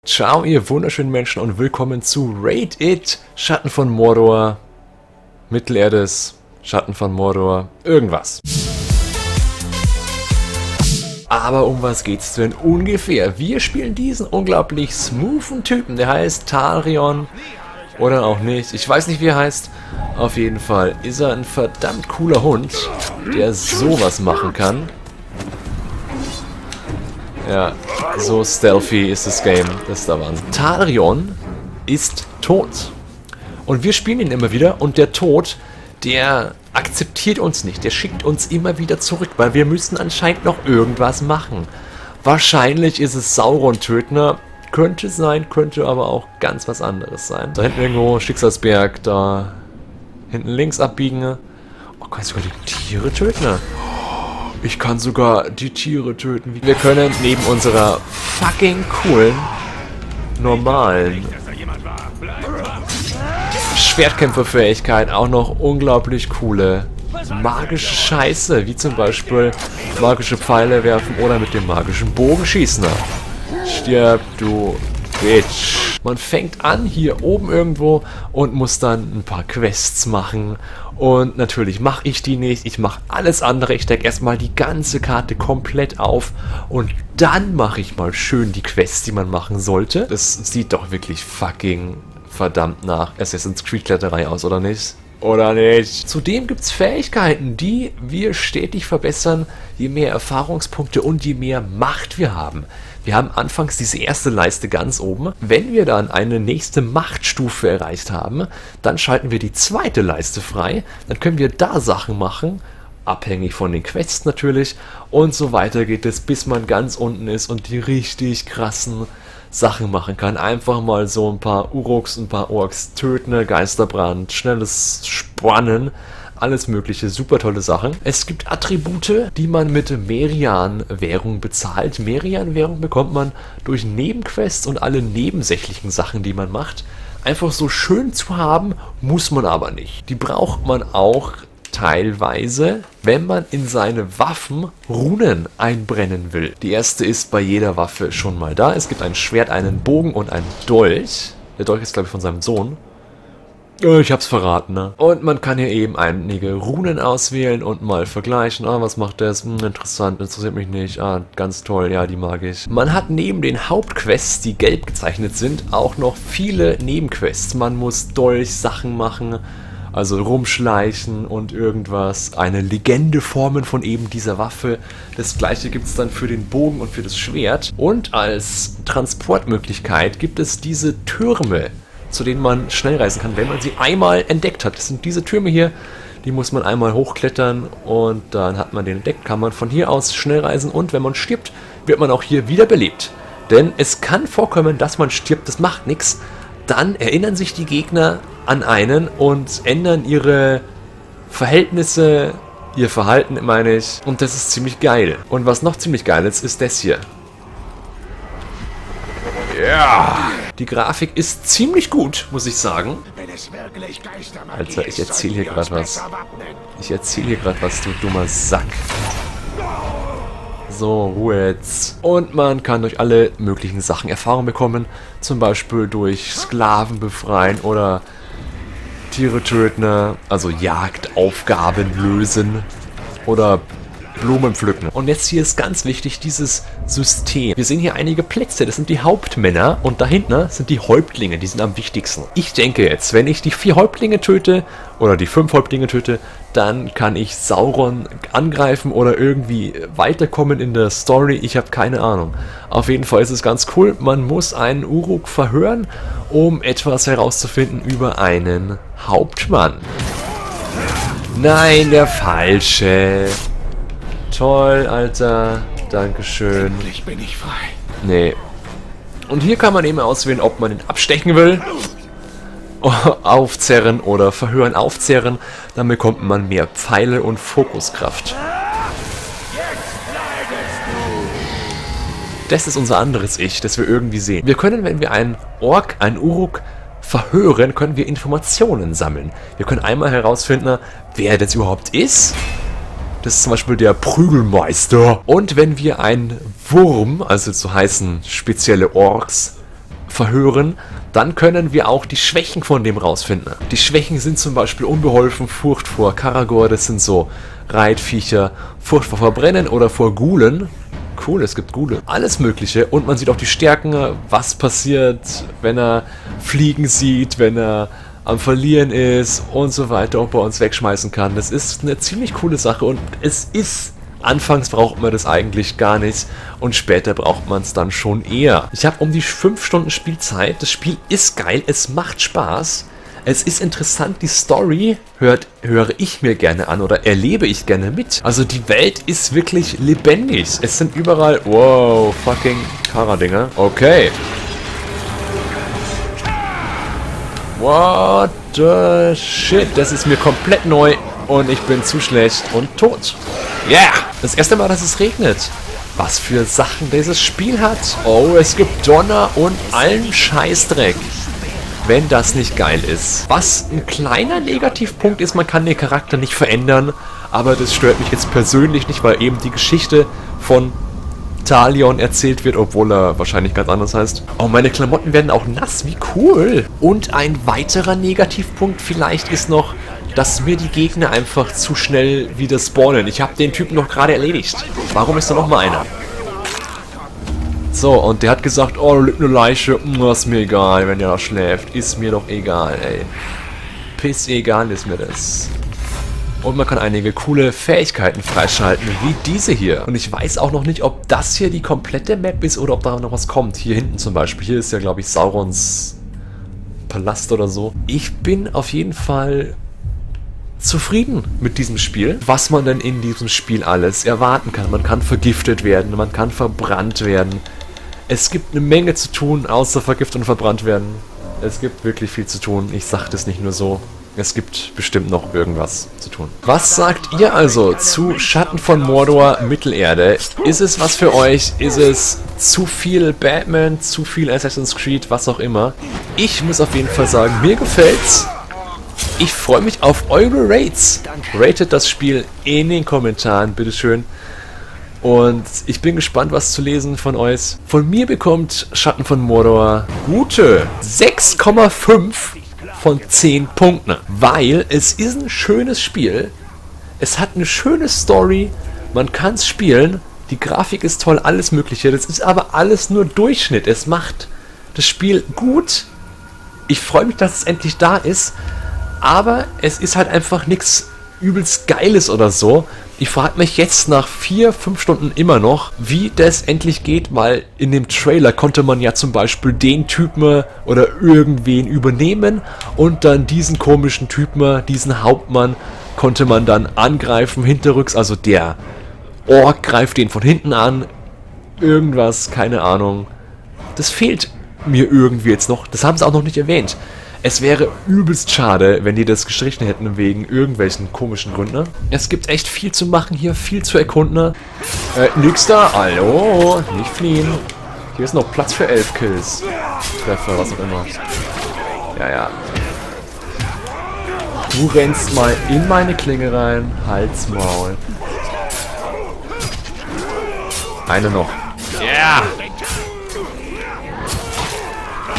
Ciao ihr wunderschönen Menschen und willkommen zu Raid It, Schatten von Mordor, Mittelerdes, Schatten von Mordor, irgendwas. Aber um was geht's denn ungefähr? Wir spielen diesen unglaublich smoothen Typen, der heißt Talion oder auch nicht, ich weiß nicht wie er heißt. Auf jeden Fall ist er ein verdammt cooler Hund, der sowas machen kann. Ja, so stealthy ist das Game, das ist der Wahnsinn. Talion ist tot. Und wir spielen ihn immer wieder und der Tod, der akzeptiert uns nicht. Der schickt uns immer wieder zurück, weil wir müssen anscheinend noch irgendwas machen. Wahrscheinlich ist es Sauron-Tötner. Könnte sein, könnte aber auch ganz was anderes sein. Da hinten irgendwo Schicksalsberg, da hinten links abbiegen. Oh, kann ich sogar die Tiere töten? Ich kann sogar die Tiere töten. Wir können neben unserer fucking coolen, normalen Schwertkämpferfähigkeit auch noch unglaublich coole magische Scheiße, wie zum Beispiel magische Pfeile werfen oder mit dem magischen Bogen schießen. Stirb, du Bitch. Man fängt an hier oben irgendwo und muss dann ein paar Quests machen. Und natürlich mache ich die nicht. Ich mache alles andere. Ich decke erstmal die ganze Karte komplett auf. Und dann mache ich mal schön die Quests, die man machen sollte. Das sieht doch wirklich fucking verdammt nach Assassin's Creed Kletterei aus, oder nicht? Oder nicht? Zudem gibt es Fähigkeiten, die wir stetig verbessern, je mehr Erfahrungspunkte und je mehr Macht wir haben. Wir haben anfangs diese erste Leiste ganz oben. Wenn wir dann eine nächste Machtstufe erreicht haben, dann schalten wir die zweite Leiste frei. Dann können wir da Sachen machen, abhängig von den Quests natürlich. Und so weiter geht es, bis man ganz unten ist und die richtig krassen Sachen machen kann. Einfach mal so ein paar Uruks, ein paar Orks töten, Geisterbrand, schnelles Spannen, alles mögliche, super tolle Sachen. Es gibt Attribute, die man mit Merian-Währung bezahlt. Merian-Währung bekommt man durch Nebenquests und alle nebensächlichen Sachen, die man macht. Einfach so schön zu haben, muss man aber nicht. Die braucht man auch teilweise, wenn man in seine Waffen Runen einbrennen will. Die erste ist bei jeder Waffe schon mal da. Es gibt ein Schwert, einen Bogen und einen Dolch. Der Dolch ist, glaube ich, von seinem Sohn. Ich hab's verraten, ne? Und man kann hier eben einige Runen auswählen und mal vergleichen. Ah, was macht das? Interessant, interessiert mich nicht. Ah, ganz toll, ja, die mag ich. Man hat neben den Hauptquests, die gelb gezeichnet sind, auch noch viele Nebenquests. Man muss Dolch-Sachen machen, also rumschleichen und irgendwas. Eine Legende formen von eben dieser Waffe. Das gleiche gibt es dann für den Bogen und für das Schwert. Und als Transportmöglichkeit gibt es diese Türme, zu denen man schnell reisen kann, wenn man sie einmal entdeckt hat. Das sind diese Türme hier, die muss man einmal hochklettern und dann hat man den entdeckt, kann man von hier aus schnell reisen und wenn man stirbt, wird man auch hier wieder belebt. Denn es kann vorkommen, dass man stirbt, das macht nichts. Dann erinnern sich die Gegner an einen und ändern ihre Verhältnisse, ihr Verhalten meine ich. Und das ist ziemlich geil. Und was noch ziemlich geil ist das hier. Ja! Die Grafik ist ziemlich gut, muss ich sagen. Alter, ich erzähle hier gerade was. Du dummer Sack. So, Ruhe jetzt. Und man kann durch alle möglichen Sachen Erfahrung bekommen. Zum Beispiel durch Sklaven befreien oder Tiere töten, also Jagdaufgaben lösen oder Blumen pflücken. Und jetzt hier ist ganz wichtig dieses System. Wir sehen hier einige Plätze, das sind die Hauptmänner und da hinten sind die Häuptlinge, die sind am wichtigsten. Ich denke jetzt, wenn ich die 4 Häuptlinge töte oder die 5 Häuptlinge töte, dann kann ich Sauron angreifen oder irgendwie weiterkommen in der Story. Ich habe keine Ahnung. Auf jeden Fall ist es ganz cool. Man muss einen Uruk verhören, um etwas herauszufinden über einen Hauptmann. Nein, der Falsche. Toll, Alter. Dankeschön. Endlich bin ich frei. Nee. Und hier kann man eben auswählen, ob man ihn abstechen will, aufzerren oder verhören, aufzerren. Dann bekommt man mehr Pfeile und Fokuskraft. Das ist unser anderes Ich, das wir irgendwie sehen. Wir können, wenn wir einen Ork, einen Uruk verhören, können wir Informationen sammeln. Wir können einmal herausfinden, wer das überhaupt ist. Das ist zum Beispiel der Prügelmeister. Und wenn wir einen Wurm, also zu heißen spezielle Orks, verhören, dann können wir auch die Schwächen von dem rausfinden. Die Schwächen sind zum Beispiel unbeholfen, Furcht vor Karagor, das sind so Reitviecher, Furcht vor Verbrennen oder vor Gulen. Cool, es gibt Gule. Alles Mögliche. Und man sieht auch die Stärken, was passiert, wenn er Fliegen sieht, wenn er am Verlieren ist und so weiter, ob er uns wegschmeißen kann. Das ist eine ziemlich coole Sache und es ist... Anfangs braucht man das eigentlich gar nicht und später braucht man es dann schon eher. Ich habe um die 5 Stunden Spielzeit. Das Spiel ist geil, es macht Spaß. Es ist interessant, die Story höre ich mir gerne an oder erlebe ich gerne mit. Also die Welt ist wirklich lebendig. Es sind überall... Wow, fucking Kara-Dinger. Okay. What the shit? Das ist mir komplett neu und ich bin zu schlecht und tot. Yeah! Das erste Mal, dass es regnet. Was für Sachen dieses Spiel hat. Oh, es gibt Donner und allen Scheißdreck. Wenn das nicht geil ist. Was ein kleiner Negativpunkt ist, man kann den Charakter nicht verändern. Aber das stört mich jetzt persönlich nicht, weil eben die Geschichte von Talion erzählt wird, obwohl er wahrscheinlich ganz anders heißt. Oh, meine Klamotten werden auch nass. Wie cool. Und ein weiterer Negativpunkt vielleicht ist noch, dass mir die Gegner einfach zu schnell wieder spawnen. Ich habe den Typen noch gerade erledigt. Warum ist da noch mal einer? So, und der hat gesagt, oh, da liegt eine Leiche. Ist mir egal, wenn der da schläft. Ist mir doch egal, ey. Piss egal ist mir das. Und man kann einige coole Fähigkeiten freischalten, wie diese hier. Und ich weiß auch noch nicht, ob das hier die komplette Map ist oder ob da noch was kommt. Hier hinten zum Beispiel. Hier ist ja, glaube ich, Saurons Palast oder so. Ich bin auf jeden Fall zufrieden mit diesem Spiel. Was man denn in diesem Spiel alles erwarten kann. Man kann vergiftet werden, man kann verbrannt werden. Es gibt eine Menge zu tun, außer vergiftet und verbrannt werden. Es gibt wirklich viel zu tun. Ich sage das nicht nur so. Es gibt bestimmt noch irgendwas zu tun. Was sagt ihr also zu Schatten von Mordor Mittelerde? Ist es was für euch? Ist es zu viel Batman, zu viel Assassin's Creed, was auch immer? Ich muss auf jeden Fall sagen, mir gefällt's. Ich freue mich auf eure Rates. Ratet das Spiel in den Kommentaren, bitteschön. Und ich bin gespannt, was zu lesen von euch. Von mir bekommt Schatten von Mordor gute 6,5 von 10 Punkten. Weil es ist ein schönes Spiel. Es hat eine schöne Story. Man kann es spielen. Die Grafik ist toll, alles Mögliche. Das ist aber alles nur Durchschnitt. Es macht das Spiel gut. Ich freue mich, dass es endlich da ist. Aber es ist halt einfach nichts übelst Geiles oder so. Ich frage mich jetzt nach 4-5 Stunden immer noch, wie das endlich geht, weil in dem Trailer konnte man ja zum Beispiel den Typen oder irgendwen übernehmen und dann diesen komischen Typen, diesen Hauptmann, konnte man dann angreifen hinterrücks, also der Ork greift den von hinten an, irgendwas, keine Ahnung. Das fehlt mir irgendwie jetzt noch, das haben sie auch noch nicht erwähnt. Es wäre übelst schade, wenn die das gestrichen hätten wegen irgendwelchen komischen Gründen. Es gibt echt viel zu machen hier, viel zu erkunden. Nix da, hallo, nicht fliehen. Hier ist noch Platz für 11 Kills. Treffer, was auch immer. Ja, ja. Du rennst mal in meine Klinge rein, Halt's Maul. Eine noch. Ja! Yeah.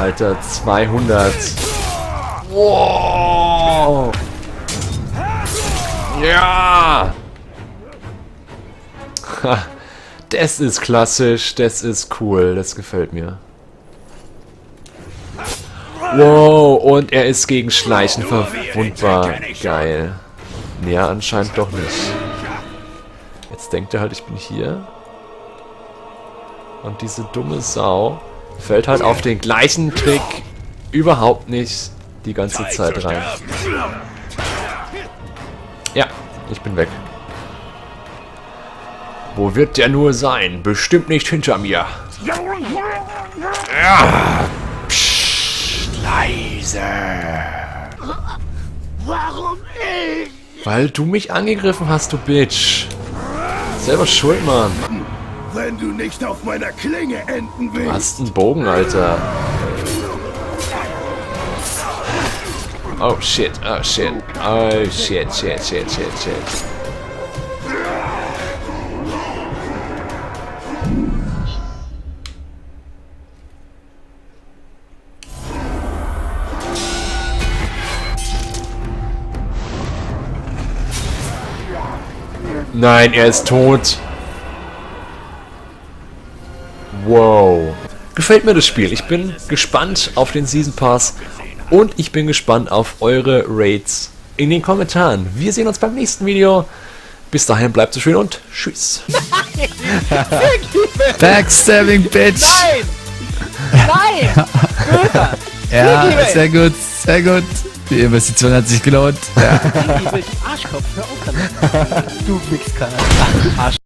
Alter, 200. Wow! Ja! Ha, das ist klassisch, das ist cool, das gefällt mir. Wow, und er ist gegen Schleichen verwundbar. Geil. Ja, anscheinend doch nicht. Jetzt denkt er halt, ich bin hier. Und diese dumme Sau fällt halt auf den gleichen Trick überhaupt nicht die ganze Zeit rein. Ja, ich bin weg. Wo wird der nur sein? Bestimmt nicht hinter mir. Ja. Psst, leise. Warum ich? Weil du mich angegriffen hast, du Bitch. Selber schuld, Mann. Wenn du nicht auf meiner Klinge enden willst. Du hast einen Bogen, Alter. Oh shit, oh shit. Oh shit, shit, shit, shit, shit. Nein, er ist tot. Wow. Gefällt mir das Spiel. Ich bin gespannt auf den Season Pass und ich bin gespannt auf eure Raids in den Kommentaren. Wir sehen uns beim nächsten Video. Bis dahin, bleibt so schön und tschüss. Backstabbing, Bitch! Nein! Böser! Ja, sehr gut, sehr gut. Die Investition hat sich gelohnt. Ja. Du Arschkopf, hör auf damit. Du Wichskanal. Arsch.